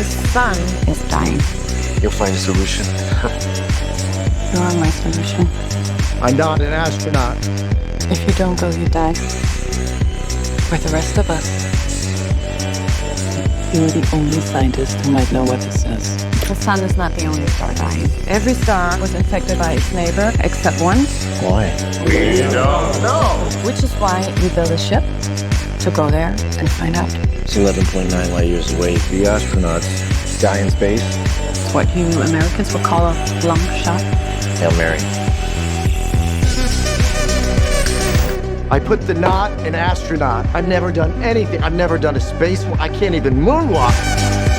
The sun is dying. You'll find a solution. You are my solution. I'm not an astronaut. If you don't go, you die. With the rest of us. You're the only scientist who might know what this is. The sun is not the only star dying. Every star was infected by its neighbor, except one. Why? We don't know. Which is why we build a ship to go there and find out. It's 11.9 light years away. The astronauts die in space. It's what you Americans would call a long shot. Hail Mary. I put the not in astronaut. I've never done anything. I've never done a spacewalk. I can't even moonwalk.